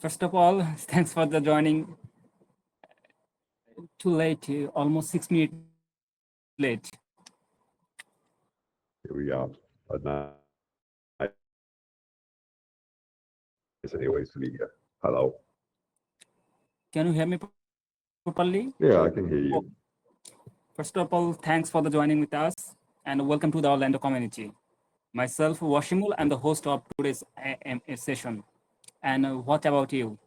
First of all, thanks for the joining. Too late, almost 6 minutes late. Here we are. But nice anyways to be here. Hello. Can you hear me properly? Yeah, I can hear you. First of all, thanks for the joining with us and welcome to the Orlando community. Myself, Washimul, I'm the host of today's session. And what about you?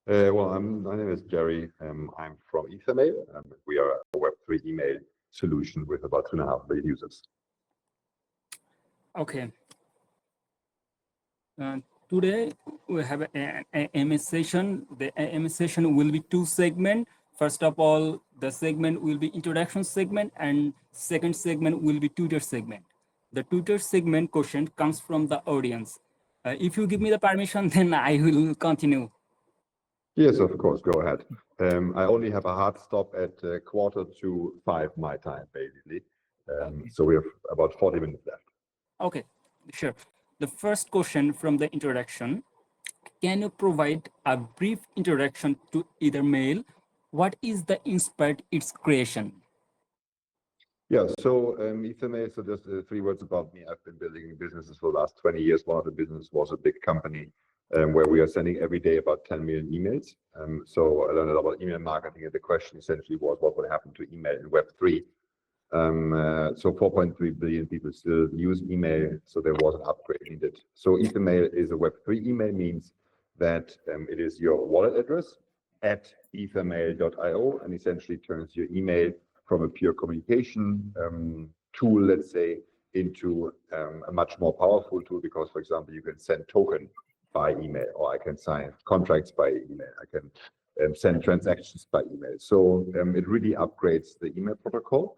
Well, my name is Jerry. I'm from EtherMail. We are a Web3 email solution with about 2.5 million users. Okay. Today we have an MS session. The MS session will be two segments. First of all, the segment will be introduction segment, and second segment will be tutor segment. The tutor segment question comes from the audience. If you give me the permission, then I will continue. Yes, of course. Go ahead. I only have a hard stop at 4:45 my time, basically. So we have about 40 minutes left. Okay, sure. The first question from the introduction. Can you provide a brief introduction to EtherMail? What is the inspired its creation? Yeah, so EtherMail, so just 3 words about me. I've been building businesses for the last 20 years. One of the businesses was a big company where we are sending every day about 10 million emails. So I learned a lot about email marketing, and the question essentially was what would happen to email in Web3. So 4.3 billion people still use email, so there was an upgrade needed. So EtherMail is a Web3 email, means that it is your wallet address at ethermail.io and essentially turns your email from a pure communication tool, let's say, into a much more powerful tool because, for example, you can send token by email, or I can sign contracts by email. I can send transactions by email. So it really upgrades the email protocol.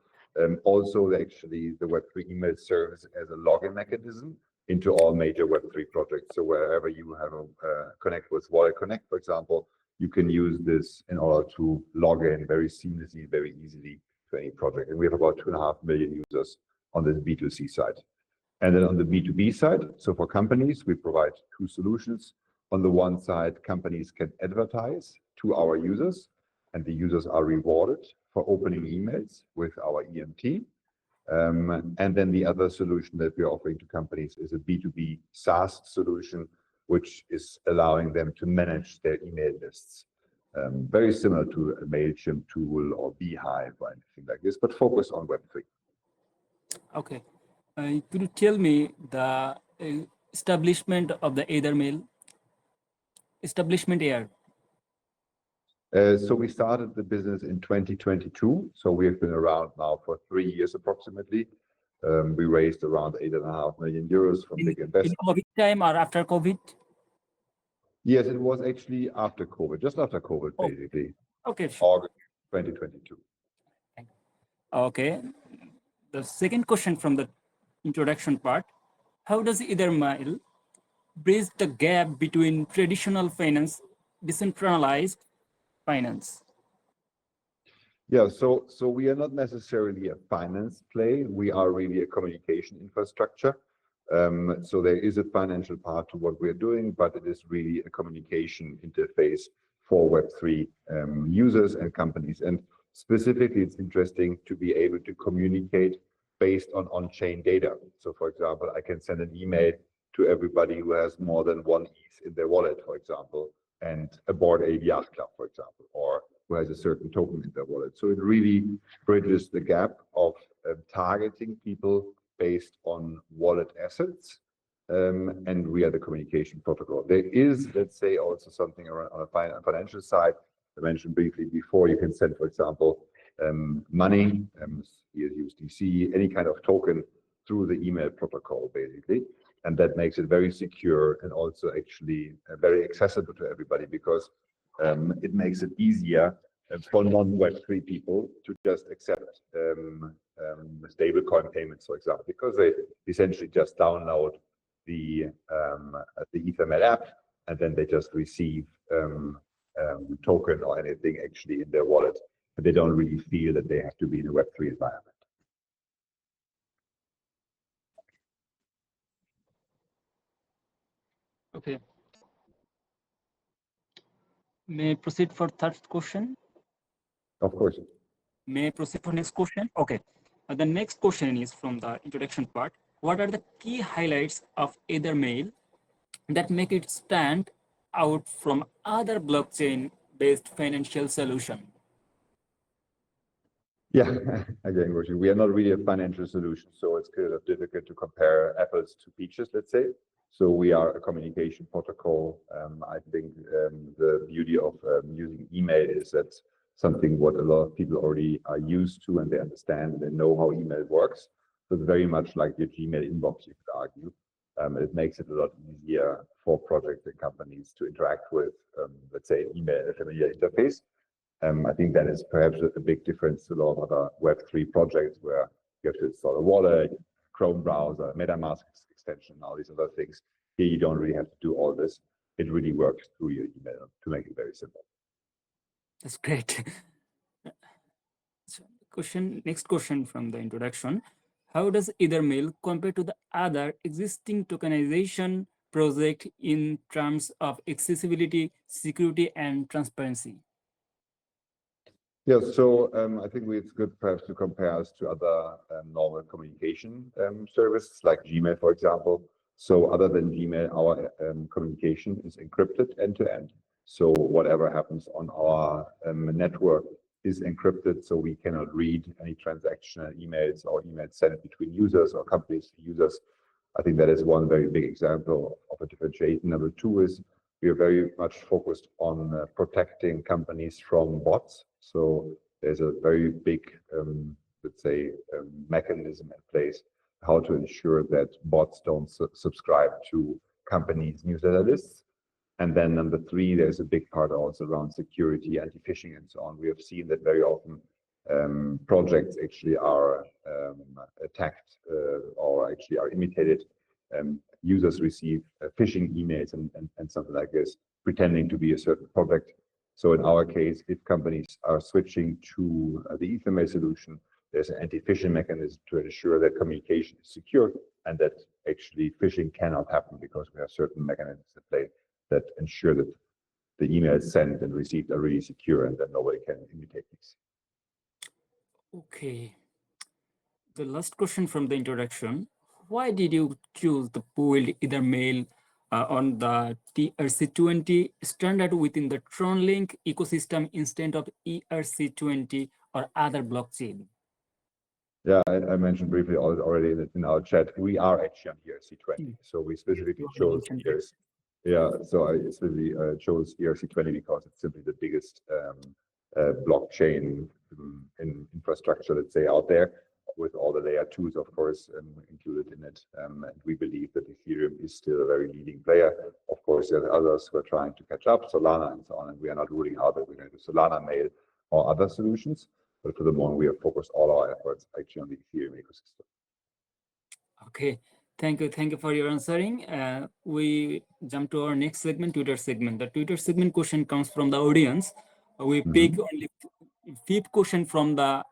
Also, actually, the Web3 email serves as a login mechanism into all major Web3 projects. So wherever you have a connect with Wallet Connect, for example, you can use this in order to log in very seamlessly, very easily to any project. And we have about 2.5 million users on this B2C side. And then on the B2B side, so for companies, we provide 2 solutions. On the one side, companies can advertise to our users, and the users are rewarded for opening emails with our EMT. And then the other solution that we're offering to companies is a B2B SaaS solution, which is allowing them to manage their email lists. Very similar to a MailChimp tool or Beehive or anything like this, but focus on Web3. Okay. Could you tell me the establishment of the EtherMail? Establishment year. So we started the business in 2022. So we have been around now for 3 years approximately. We raised around 8.5 million euros from big investors. In COVID time or after COVID? Yes, it was actually after COVID, just after COVID, basically. Okay. August 2022. Okay. The second question from the introduction part, how does EtherMail bridge the gap between traditional finance, decentralized finance? Yeah, so we are not necessarily a finance play. We are really a communication infrastructure. So there is a financial part to what we're doing, but it is really a communication interface for Web3 users and companies. And specifically, it's interesting to be able to communicate based on-chain data. So for example, I can send an email to everybody who has more than 1 ETH in their wallet, for example, and aboard a yacht club, for example, or who has a certain token in their wallet. So it really bridges the gap of targeting people based on wallet assets, and we are the communication protocol. There is, let's say, also something around on a financial side. I mentioned briefly before, you can send, for example, money, USDC, any kind of token through the email protocol, basically. And that makes it very secure and also actually very accessible to everybody because it makes it easier for non-Web3 people to just accept stablecoin payments, for example, because they essentially just download the EtherMail app and then they just receive token or anything actually in their wallet, and they don't really feel that they have to be in a Web3 environment. Okay. May I proceed for third question? Of course. May I proceed for next question? Okay. The next question is from the introduction part. What are the key highlights of EtherMail that make it stand out from other blockchain-based financial solution? Yeah, again, Roger, we are not really a financial solution, so it's kind of difficult to compare apples to peaches, let's say. So we are a communication protocol. I think the beauty of using email is that something what a lot of people already are used to, and they understand and they know how email works. So it's very much like your Gmail inbox, you could argue. It makes it a lot easier for projects and companies to interact with, let's say, an email familiar interface. I think that is perhaps a big difference to a lot of other Web3 projects where you have to install a wallet, Chrome browser, MetaMask extension, all these other things. Here, you don't really have to do all this. It really works through your email to make it very simple. That's great. Next question from the introduction. How does EtherMail compare to the other existing tokenization project in terms of accessibility, security, and transparency? Yeah, so I think it's good perhaps to compare us to other normal communication services like Gmail, for example. So other than Gmail, our communication is encrypted end to end. So whatever happens on our network is encrypted, so we cannot read any transactional emails or emails sent between users or companies to users. I think that is one very big example of a differentiation. Number two is we are very much focused on protecting companies from bots. So there's a very big, let's say, mechanism in place how to ensure that bots don't subscribe to companies' newsletter lists. And then number three, there's a big part also around security, anti-phishing, and so on. We have seen that very often projects actually are attacked or actually are imitated. Users receive phishing emails and something like this, pretending to be a certain project. So in our case, if companies are switching to the EtherMail solution, there's an anti-phishing mechanism to ensure that communication is secure and that actually phishing cannot happen because we have certain mechanisms in place that ensure that the emails sent and received are really secure and that nobody can imitate these. Okay. The last question from the introduction. Why did you choose the pooled EtherMail on the ERC20 standard within the TronLink ecosystem instead of ERC20 or other blockchain? Yeah, I mentioned briefly already in our chat, we are actually on ERC20. So we specifically chose ERC. Yeah, so I specifically chose ERC20 because it's simply the biggest blockchain infrastructure, let's say, out there, with all the layer twos, of course, included in it. And we believe that Ethereum is still a very leading player. Of course, there are others who are trying to catch up, Solana and so on, and we are not ruling out that we're going to do Solana Mail or other solutions. But for the moment, we have focused all our efforts actually on the Ethereum ecosystem. Okay, thank you. Thank you for your answering. We jump to our next segment, Twitter segment. The Twitter segment question comes from the audience. We pick only fifth question from the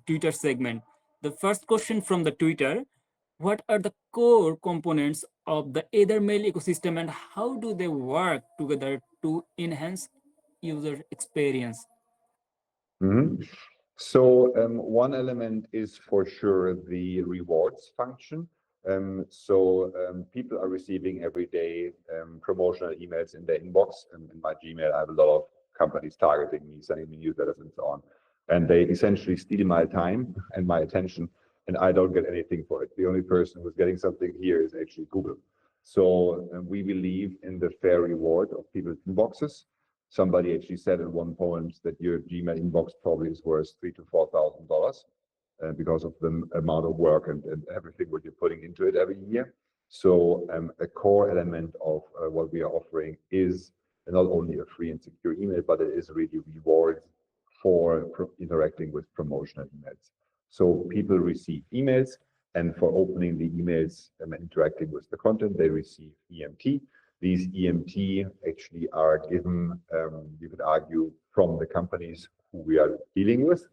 Twitter segment. The first question from the Twitter: what are the core components of the EtherMail ecosystem and how do they work together to enhance user experience? So one element is for sure the rewards function. People are receiving every day promotional emails in their inbox. In my Gmail, I have a lot of companies targeting me, sending me newsletters and so on. And they essentially steal my time and my attention, and I don't get anything for it. The only person who's getting something here is actually Google. So we believe in the fair reward of people's inboxes. Somebody actually said at one point that your Gmail inbox probably is worth $3,000 to $4,000 because of the amount of work and everything what you're putting into it every year. So a core element of what we are offering is not only a free and secure email, but it is really rewards for interacting with promotional emails. So people receive emails, and for opening the emails and interacting with the content, they receive EMT. These EMT actually are given, you could argue, from the companies who we are dealing with.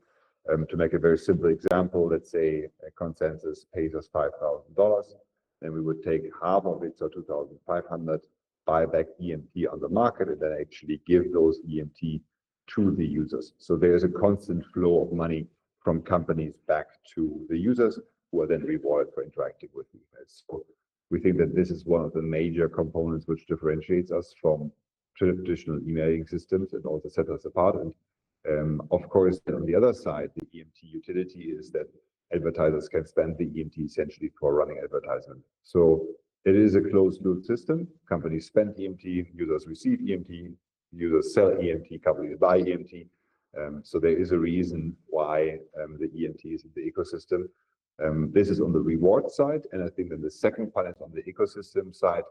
To make a very simple example, let's say a Consensus pays us $5,000, then we would take half of it, so 2,500, buy back EMT on the market and then actually give those EMT to the users. So there's a constant flow of money from companies back to the users who are then rewarded for interacting with emails. So we think that this is one of the major components which differentiates us from traditional emailing systems and also sets us apart. And of course, on the other side, the EMT utility is that advertisers can spend the EMT essentially for running advertisement. So it is a closed loop system. Companies spend EMT, users receive EMT, users sell EMT, companies buy EMT. So there is a reason why the EMT is in the ecosystem. This is on the reward side. And I think then the second part is on the ecosystem side.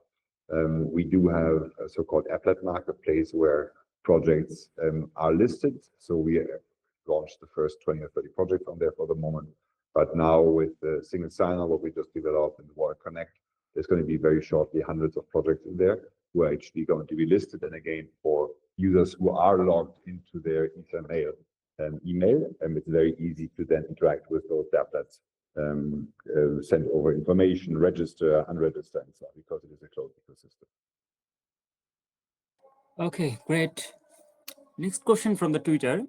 We do have a so-called applet marketplace where projects are listed. So we launched the first 20 or 30 projects on there for the moment. But now with the single sign-on, what we just developed in the Wallet Connect, there's going to be very shortly hundreds of projects in there who are actually going to be listed. And again, for users who are logged into their EtherMail email, it's very easy to then interact with those applets, send over information, register, unregister, and so on, because it is a closed ecosystem. Okay, great. Next question from the Twitter.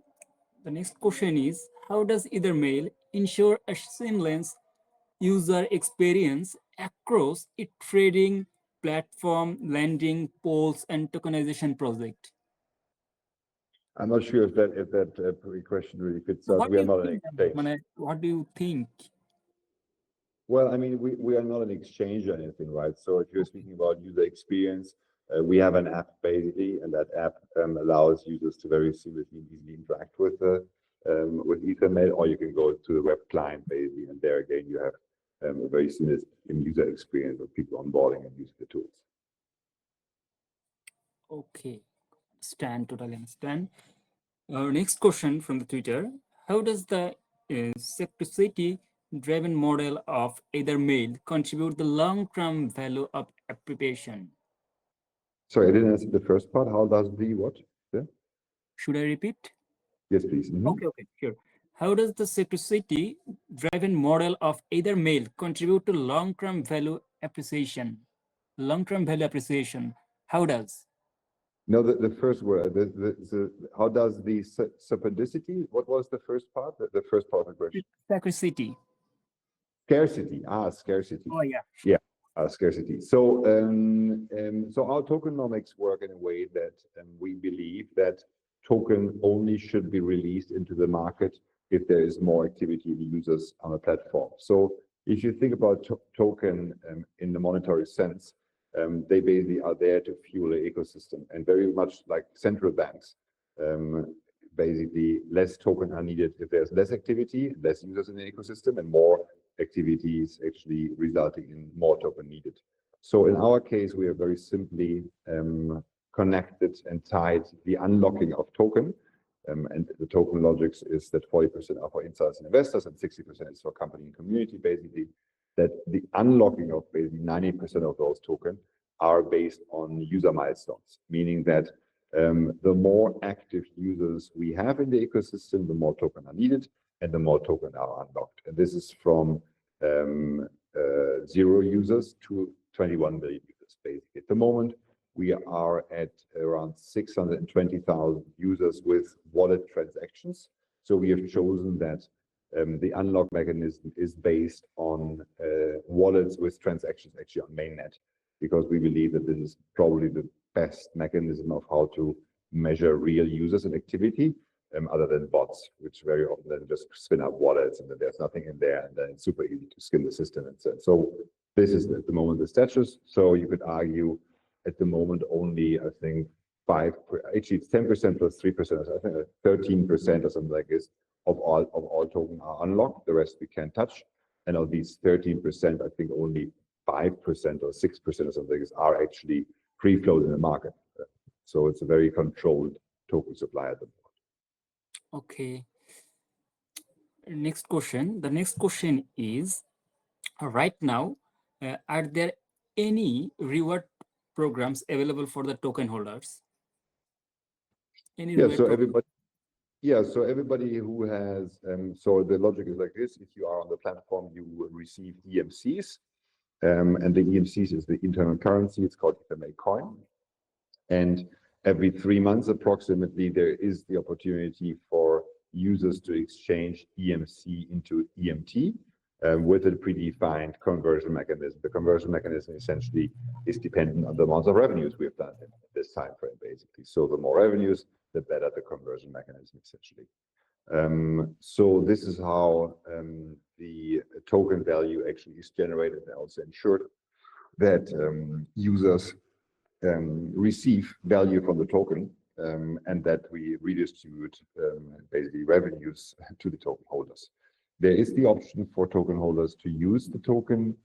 The next question is, how does EtherMail ensure a seamless user experience across its trading platform, lending, polls, and tokenization project? I'm not sure if that question really fits us. What We do are you not an think, exchange. what do you think? Well, I mean, we are not an exchange or anything, right? So if you're speaking about user experience, we have an app basically, and that app allows users to very seamlessly and easily interact with EtherMail, or you can go to the web client basically, and there again you have a very seamless user experience of people onboarding and using the tools. Okay, totally understand. Our next question from the Twitter: how does the security driven model of EtherMail contribute the long-term value of application? Sorry, I didn't answer the first part. How does the what? Yeah? Should I repeat? Yes, please. Okay, sure. How does the security driven model of EtherMail contribute to long-term value appreciation? Long-term value appreciation. How does? No, the first word, how does the serendipity, what was the first part? The first part of the question. Security. Scarcity. Scarcity. Oh, yeah. Yeah, scarcity. So, so our tokenomics work in a way that we believe that token only should be released into the market if there is more activity in the users on a platform. So if you think about token in the monetary sense, they basically are there to fuel the ecosystem, and very much like central banks. Basically, less token are needed if there's less activity, less users in the ecosystem, and more activities actually resulting in more token needed. So in our case, we are very simply connected and tied the unlocking of token. And the token logics is that 40% are for insiders and investors and 60% is for company and community, basically. That the unlocking of basically 90% of those tokens are based on user milestones, meaning that the more active users we have in the ecosystem, the more tokens are needed and the more tokens are unlocked. And this is from 0 users to 21 million users, basically. At the moment, we are at around 620,000 users with wallet transactions. So we have chosen that the unlock mechanism is based on wallets with transactions actually on mainnet, because we believe that this is probably the best mechanism of how to measure real users and activity, other than bots, which very often then just spin up wallets and then there's nothing in there, and then it's super easy to skim the system and so on. So this is at the moment the status. So you could argue at the moment only, I think, actually it's 10% plus 3%, I think 13% or something like this of all tokens are unlocked. The rest we can't touch. And of these 13%, I think only 5% or 6% or something are actually free float in the market. So it's a very controlled token supply at the moment. Okay. Next question. The next question is, right now, are there any reward programs available for the token holders? Any reward everybody. Yeah, so everybody who has, so the logic is like this: if you are on the platform, you will receive EMCs, and the EMCs is the internal currency. It's called EtherMail coin. And every 3 months approximately, there is the opportunity for users to exchange EMC into EMT with a predefined conversion mechanism. The conversion mechanism essentially is dependent on the amount of revenues we have done in this time frame, basically. So the more revenues, the better the conversion mechanism, essentially. So this is how the token value actually is generated and also ensured that users receive value from the token and that we redistribute basically revenues to the token holders. There is the option for token holders to use the token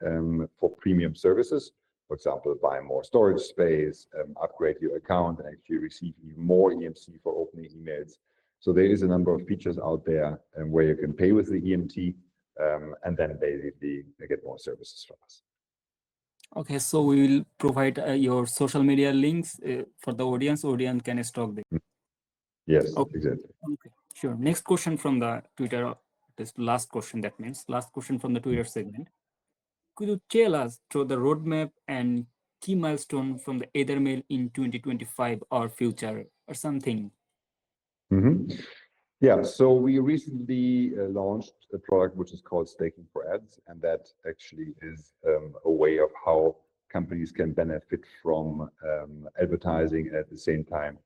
for premium services. For example, buy more storage space, upgrade your account, and actually receive even more EMC for opening emails. So there is a number of features out there where you can pay with the EMT and then basically get more services from us. Okay, so we will provide your social media links for the audience. Audience can stock them. Yes, Okay. exactly. Okay, sure. Next question from the Twitter. This last question, that means last question from the Twitter segment. Could you tell us through the roadmap and key milestone from the EtherMail in 2025 or future or something? Yeah, so we recently launched a product which is called Staking for Ads, and that actually is a way of how companies can benefit from advertising at the same time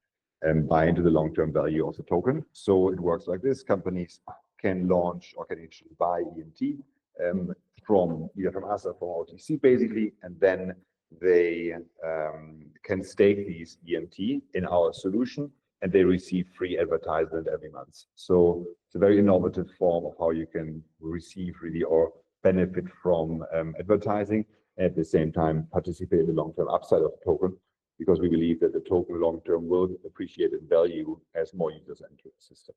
and buy into the long-term value of the token. So it works like this: companies can launch or can actually buy EMT from either from us or from OTC, basically, and then they can stake these EMT in our solution, and they receive free advertisement every month. So it's a very innovative form of how you can receive really or benefit from advertising, and at the same time participate in the long-term upside of the token, because we believe that the token long-term will appreciate in value as more users enter the system.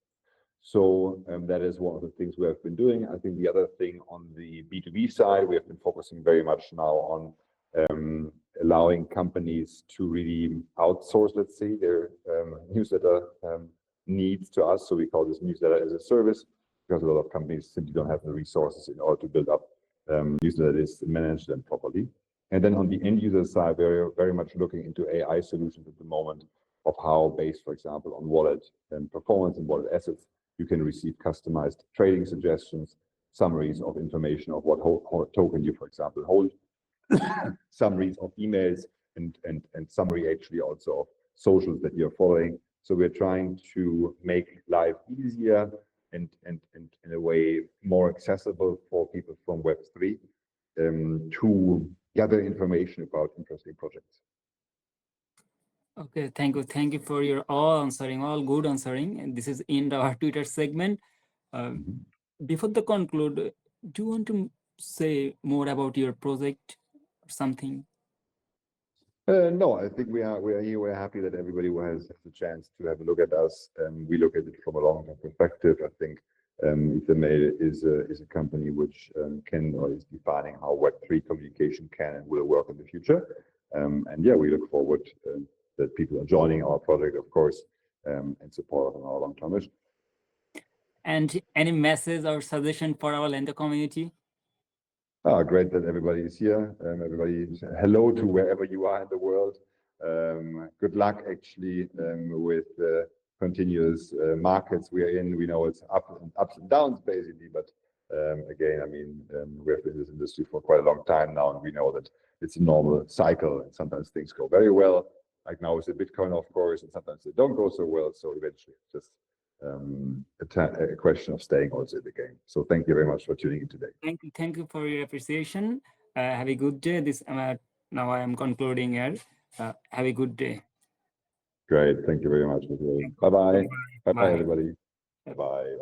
So that is one of the things we have been doing. I think the other thing on the B2B side, we have been focusing very much now on allowing companies to really outsource, let's say, their newsletter needs to us. So we call this newsletter as a service, because a lot of companies simply don't have the resources in order to build up newsletter lists and manage them properly. And then on the end user side, we're very much looking into AI solutions at the moment of how, based, for example, on wallet and performance and wallet assets, you can receive customized trading suggestions, summaries of information of what token you, for example, hold, summaries of emails, and summary actually also of socials that you're following. So we're trying to make life easier and in a way more accessible for people from Web3 to gather information about interesting projects. Okay, thank you. Thank you for your all good answering. And this is in our Twitter segment. Before the conclude, do you want to say more about your project or something? No, I think we are here. We're happy that everybody has the chance to have a look at us. We look at it from a long-term perspective. I think EtherMail is a company which can or is defining how Web3 communication can and will work in the future. And yeah, we look forward that people are joining our project, of course, and support us on our long-term mission. And any message or suggestion for our Lender community? Great that everybody is here. Everybody, hello to wherever you are in the world. Good luck actually with continuous markets we are in. We know it's ups and downs basically, but again, I mean, we have been in this industry for quite a long time now, and we know that it's a normal cycle, and sometimes things go very well. Like now with the Bitcoin, of course, and sometimes they don't go so well. So eventually, it's just a question of staying also in the game. So thank you very much for tuning in today. Thank you for your appreciation. Have a good day. Now I am concluding here. Have a good day. Great. Thank you very much. Bye-bye. Bye-bye, everybody. Bye.